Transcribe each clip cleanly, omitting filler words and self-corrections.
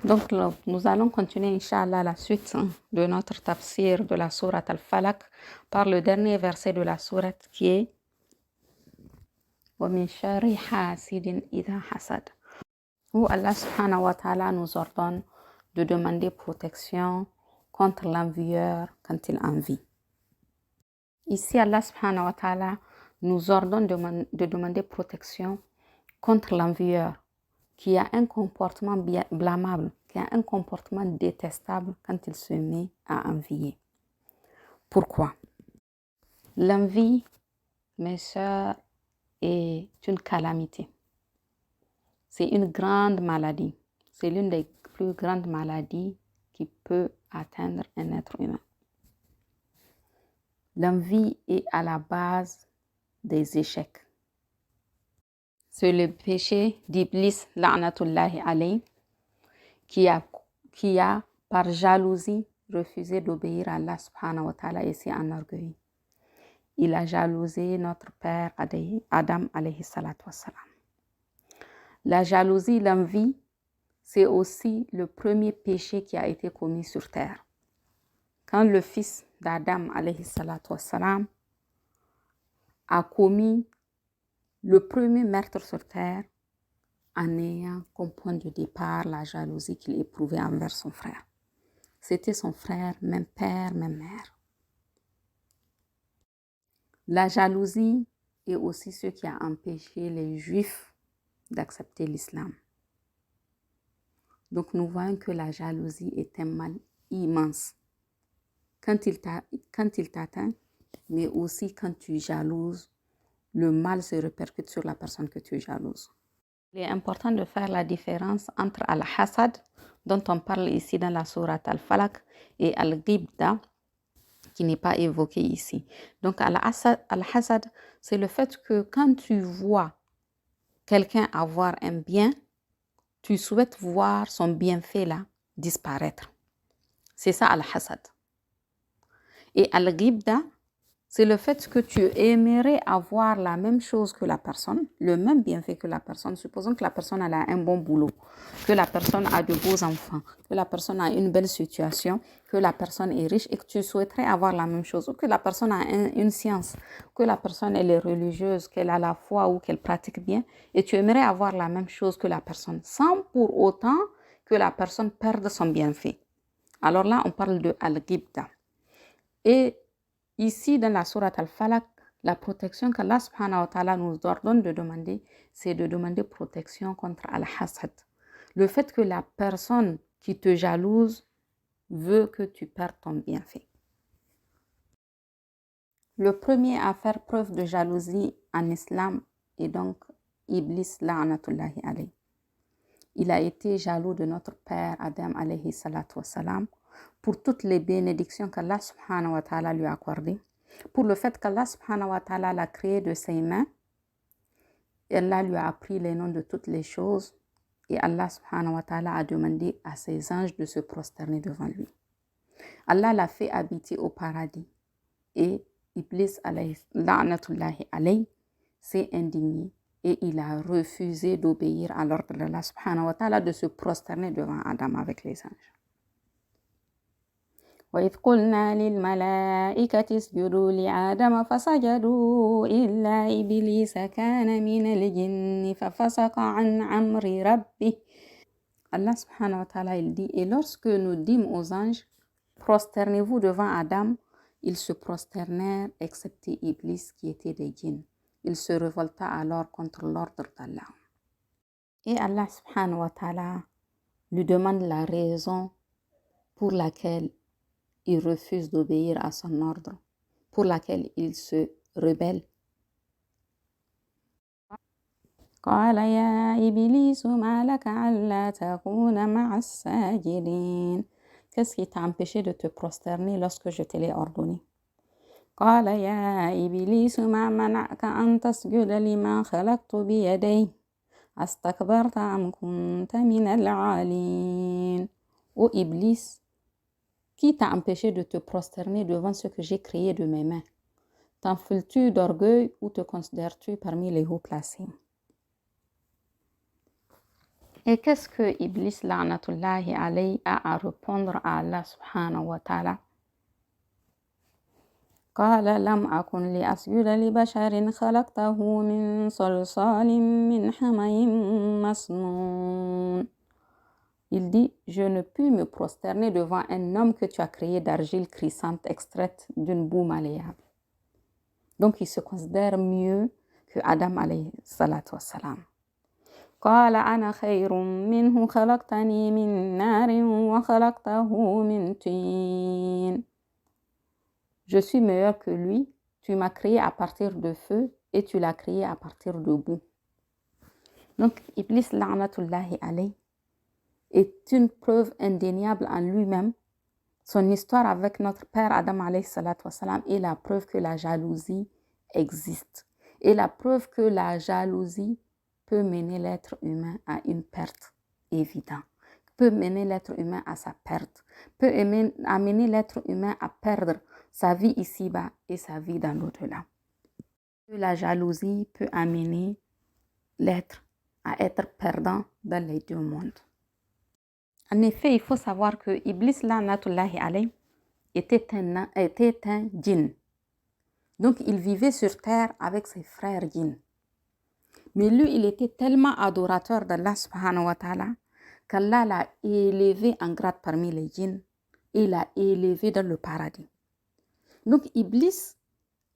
Donc, nous allons continuer, Inch'Allah, la suite de notre tafsir de la sourate Al-Falaq par le dernier verset de la sourate qui est وَمِن شَرِّ حَاسِدٍ إِذَا حَسَدَ, où Allah subhanahu wa ta'ala nous ordonne de demander protection contre l'envieur quand il envie. Ici, Allah subhanahu wa ta'ala nous ordonne de demander protection contre l'envieur qui a un comportement blâmable, qui a un comportement détestable quand il se met à envier. Pourquoi? L'envie, mes sœurs, est une calamité. C'est une grande maladie. C'est l'une des plus grandes maladies qui peut atteindre un être humain. L'envie est à la base des échecs. C'est le péché d'Iblis, la'natullahi alayh, qui a, par jalousie, refusé d'obéir à Allah subhanahu wa ta'ala et s'est enorgueilli. Il a jalousé notre père Adam alayhi salatu wassalam. La jalousie, l'envie, c'est aussi le premier péché qui a été commis sur terre. Quand le fils d'Adam alayhi salatu wassalam a commis le premier meurtre sur terre en ayant comme point de départ la jalousie qu'il éprouvait envers son frère. C'était son frère, même père, même mère. La jalousie est aussi ce qui a empêché les Juifs d'accepter l'islam. Donc nous voyons que la jalousie est un mal immense. Quand il t'atteint, mais aussi quand tu jalouses, le mal se répercute sur la personne que tu jalouses. Il est important de faire la différence entre al-hasad, dont on parle ici dans la sourate Al-Falaq, et al-ghibda, qui n'est pas évoqué ici. Donc al-hasad, c'est le fait que quand tu vois quelqu'un avoir un bien, tu souhaites voir son bienfait là disparaître. C'est ça al-hasad. Et al-ghibda, c'est le fait que tu aimerais avoir la même chose que la personne, le même bienfait que la personne. Supposons que la personne a un bon boulot, que la personne a de beaux enfants, que la personne a une belle situation, que la personne est riche et que tu souhaiterais avoir la même chose, ou que la personne a une science, que la personne elle est religieuse, qu'elle a la foi ou qu'elle pratique bien, et tu aimerais avoir la même chose que la personne, sans pour autant que la personne perde son bienfait. Alors là, on parle de al-ghibda. Et ici, dans la sourate Al-Falaq, la protection qu'Allah subhanahu wa ta'ala nous ordonne de demander, c'est de demander protection contre Al-Hasad. Le fait que la personne qui te jalouse veut que tu perdes ton bienfait. Le premier à faire preuve de jalousie en islam est donc Iblis la'natullahi alayh. Il a été jaloux de notre père Adam alayhi salatu wassalam pour toutes les bénédictions qu'Allah subhanahu wa ta'ala lui a accordées, pour le fait qu'Allah subhanahu wa ta'ala l'a créé de ses mains, et Allah lui a appris les noms de toutes les choses, et Allah subhanahu wa ta'ala a demandé à ses anges de se prosterner devant lui. Allah l'a fait habiter au paradis, et Iblis la'natullahi alayh s'est indigné, et il a refusé d'obéir à l'ordre d'Allah subhanahu wa ta'ala de se prosterner devant Adam avec les anges. وَإِذْ قُلْنَا لِلْمَلَائِكَةِ اسْجُدُوا لِآدَمَ فَسَجَدُوا إِلَّا إِبْلِيسَ كَانَ مِنَ الْجِنِّ فَفَسَقَ عَنْ أَمْرِ رَبِّهِ. Allah subhanahu wa ta'ala il dit, et lorsque nous dîmes aux anges, prosternez-vous devant Adam, ils se prosternèrent excepté Iblis qui était des djinns. Il se révolta alors contre l'ordre d'Allah. Et Allah subhanahu wa ta'ala lui demande la raison pour laquelle il refuse d'obéir à son ordre, pour laquelle il se rebelle. قال يا إبليس ما لك ألا تكون مع الساجدين. Qu'est-ce qui t'a empêché de te prosterner lorsque je te l'ai ordonné? قال يا إبليس ما منعك أن تسجد لما خلقت بيدي أستكبرت أم كنت من العالين. Ô Iblis, qui t'a empêché de te prosterner devant ce que j'ai créé de mes mains? T'enfules-tu d'orgueil ou te considères-tu parmi les hauts placés? Et qu'est-ce que Iblis, la'natullahi alayhi, a à répondre à Allah subhanahu wa ta'ala? قال لم أكن لأسجد لبشر خلقته من صلصال من حمإ مسنون. Il dit, je ne puis me prosterner devant un homme que tu as créé d'argile crissante extraite d'une boue malléable. Donc il se considère mieux que Adam alayhi salatu wassalam. قال أنا خير منه خلقتني من نار وخلقته من طين. Je suis meilleur que lui, tu m'as créé à partir de feu et tu l'as créé à partir de boue. Donc Iblis la'natullahi alayhi est une preuve indéniable en lui-même. Son histoire avec notre père Adam alayhi salatu wassalam est la preuve que la jalousie existe. Et la preuve que la jalousie peut mener l'être humain à une perte évidente, peut mener l'être humain à sa perte, peut amener l'être humain à perdre sa vie ici-bas et sa vie dans l'au-delà. La jalousie peut amener l'être à être perdant dans les deux mondes. En effet, il faut savoir que Iblis la'natullahi alayhi était un djinn. Donc, il vivait sur terre avec ses frères djinns. Mais lui, il était tellement adorateur d'Allah subhanahu wa ta'ala qu'Allah l'a élevé en grade parmi les djinns et l'a élevé dans le paradis. Donc, Iblis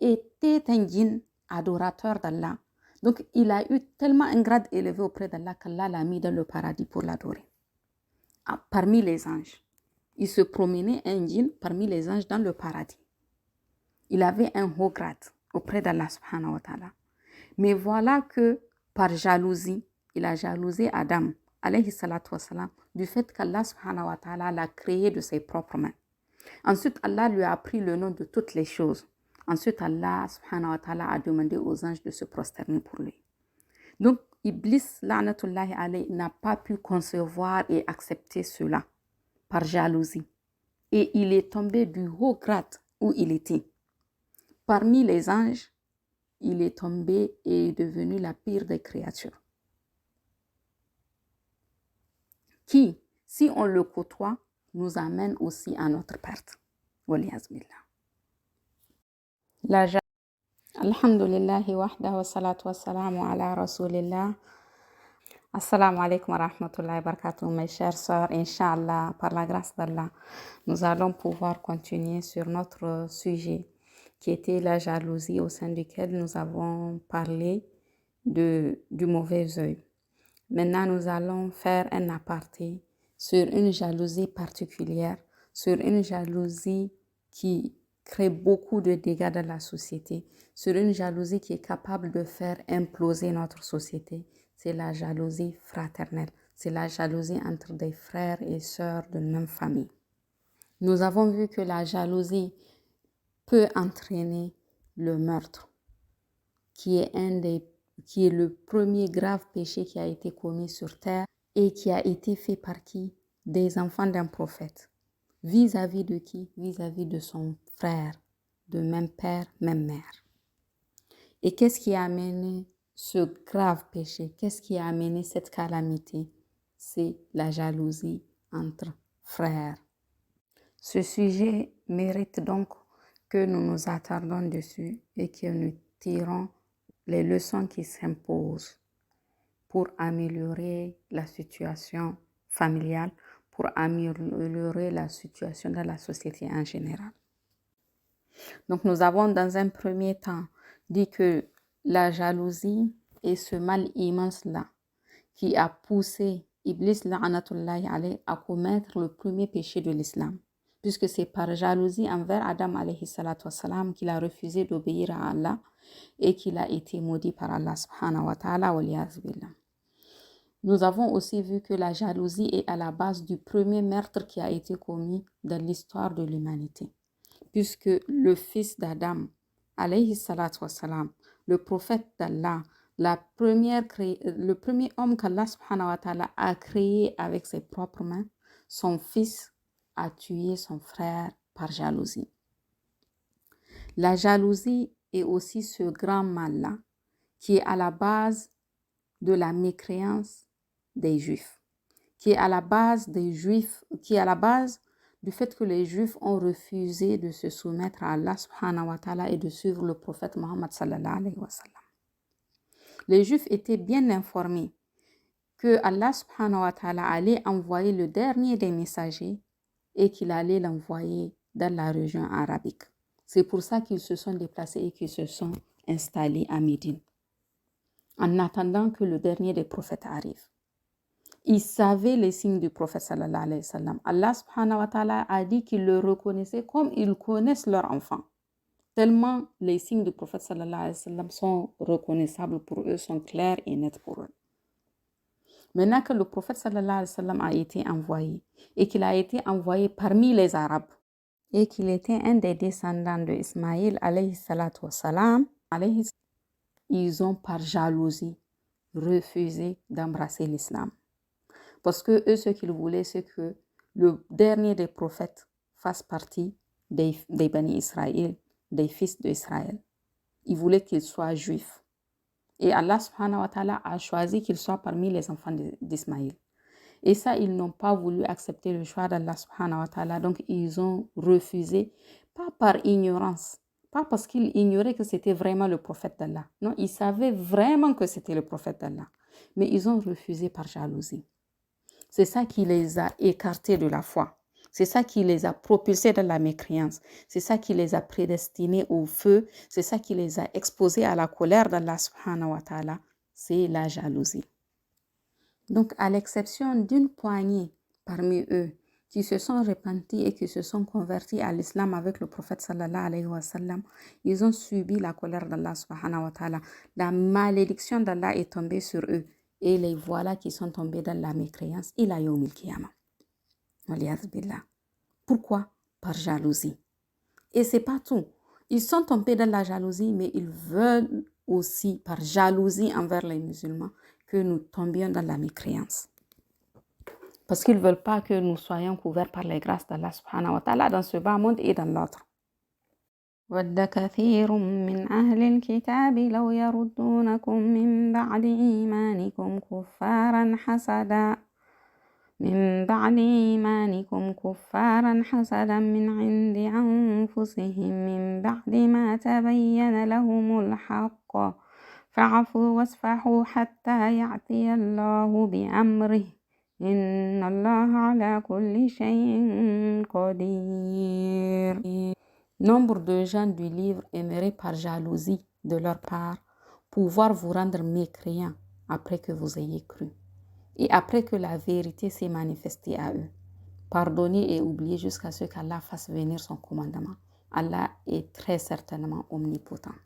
était un djinn adorateur d'Allah. Donc, il a eu tellement un grade élevé auprès d'Allah qu'Allah l'a mis dans le paradis pour l'adorer. Parmi les anges. Il se promenait un djinn parmi les anges dans le paradis. Il avait un haut grade auprès d'Allah subhanahu wa ta'ala. Mais voilà que par jalousie, il a jalousé Adam alayhi salatu wassalam du fait qu'Allah subhanahu wa ta'ala l'a créé de ses propres mains. Ensuite, Allah lui a appris le nom de toutes les choses. Ensuite, Allah subhanahu wa ta'ala a demandé aux anges de se prosterner pour lui. Donc, Iblis, la'natullahi alayhi, n'a pas pu concevoir et accepter cela par jalousie. Et il est tombé du haut grade où il était. Parmi les anges, il est tombé et est devenu la pire des créatures. Qui, si on le côtoie, nous amène aussi à notre perte. Alhamdulillahi wahda wa salatu wa salamu ala rasulillah. Assalamu alaikum wa rahmatullahi wa barakatuh, mes chères sœurs. Inch'Allah, par la grâce d'Allah, nous allons pouvoir continuer sur notre sujet qui était la jalousie, au sein duquel nous avons parlé du mauvais œil. Maintenant, nous allons faire un aparté sur une jalousie particulière, sur une jalousie qui crée beaucoup de dégâts dans la société, sur une jalousie qui est capable de faire imploser notre société. C'est la jalousie fraternelle, c'est la jalousie entre des frères et sœurs de même famille. Nous avons vu que la jalousie peut entraîner le meurtre, qui est le premier grave péché qui a été commis sur terre et qui a été fait par qui? Des enfants d'un prophète. Vis-à-vis de qui? Vis-à-vis de son frère, de même père, même mère. Et qu'est-ce qui a amené ce grave péché? Qu'est-ce qui a amené cette calamité? C'est la jalousie entre frères. Ce sujet mérite donc que nous nous attardons dessus et que nous tirons les leçons qui s'imposent pour améliorer la situation familiale, pour améliorer la situation de la société en général. Donc nous avons dans un premier temps dit que la jalousie est ce mal immense-là qui a poussé Iblis la'natullahi alayhi à commettre le premier péché de l'islam, puisque c'est par jalousie envers Adam alayhi salatu wassalam qu'il a refusé d'obéir à Allah et qu'il a été maudit par Allah subhanahu wa ta'ala wa billah. Nous avons aussi vu que la jalousie est à la base du premier meurtre qui a été commis dans l'histoire de l'humanité, puisque le fils d'Adam alayhi salatu wassalam, le prophète d'Allah, le premier homme qu'Allah subhanahu wa ta'ala a créé avec ses propres mains, son fils a tué son frère par jalousie. La jalousie est aussi ce grand mal-là qui est à la base de la mécréance des Juifs. qui est à la base des Juifs, qui est à la base du fait que les Juifs ont refusé de se soumettre à Allah subhanahu wa ta'ala et de suivre le prophète Mohammed sallallahu alayhi wa sallam. Les Juifs étaient bien informés que Allah subhanahu wa ta'ala allait envoyer le dernier des messagers et qu'il allait l'envoyer dans la région arabique. C'est pour ça qu'ils se sont déplacés et qu'ils se sont installés à Médine, en attendant que le dernier des prophètes arrive. Ils savaient les signes du prophète sallallahu alayhi wa sallam. Allah subhanahu wa ta'ala a dit qu'ils le reconnaissaient comme ils connaissent leur enfant. Tellement les signes du prophète sallallahu alayhi wa sallam sont reconnaissables pour eux, sont clairs et nets pour eux. Maintenant que le prophète sallallahu alayhi wa sallam a été envoyé et qu'il a été envoyé parmi les Arabes et qu'il était un des descendants de Ismaïl alayhi salatu wa salam, ils ont par jalousie refusé d'embrasser l'islam. Parce que eux, ce qu'ils voulaient, c'est que le dernier des prophètes fasse partie des Bani Israël, des fils d'Israël. Ils voulaient qu'ils soient juifs. Et Allah subhanahu wa ta'ala a choisi qu'ils soient parmi les enfants d'Ismaïl. Et ça, ils n'ont pas voulu accepter le choix d'Allah subhanahu wa ta'ala. Donc, ils ont refusé, pas par ignorance, pas parce qu'ils ignoraient que c'était vraiment le prophète d'Allah. Non, ils savaient vraiment que c'était le prophète d'Allah. Mais ils ont refusé par jalousie. C'est ça qui les a écartés de la foi. C'est ça qui les a propulsés dans la mécréance. C'est ça qui les a prédestinés au feu. C'est ça qui les a exposés à la colère d'Allah subhanahu wa ta'ala. C'est la jalousie. Donc, à l'exception d'une poignée parmi eux qui se sont repentis et qui se sont convertis à l'islam avec le prophète sallallahu alayhi wa sallam, ils ont subi la colère d'Allah subhanahu wa ta'ala. La malédiction d'Allah est tombée sur eux. Et les voilà qui sont tombés dans la mécréance. Ila yawmil qiyamah. Pourquoi? Par jalousie. Et c'est pas tout. Ils sont tombés dans la jalousie, mais ils veulent aussi, par jalousie envers les musulmans, que nous tombions dans la mécréance. Parce qu'ils ne veulent pas que nous soyons couverts par les grâces d'Allah subhanahu wa ta'ala dans ce bas monde et dans l'autre. وَدَّ كَثِيرٌ مِّنْ أَهْلِ الْكِتَابِ لَوْ يَرُدُّونَكُم مِّن بَعْدِ إِيمَانِكُمْ كُفَّارًا حَسَدًا مِّنْ عِندِ أَنفُسِهِم مِّن بَعْدِ مَا تَبَيَّنَ لَهُمُ الْحَقُّ فَاعْفُوا وَاصْفَحُوا حَتَّى يَأْتِيَ اللَّهُ بِأَمْرِهِ إِنَّ اللَّهَ عَلَى كُلِّ شَيْءٍ قَدِيرٌ. Nombre de gens du livre aimeraient par jalousie de leur part pouvoir vous rendre mécréants après que vous ayez cru et après que la vérité s'est manifestée à eux. Pardonnez et oubliez jusqu'à ce qu'Allah fasse venir son commandement. Allah est très certainement omnipotent.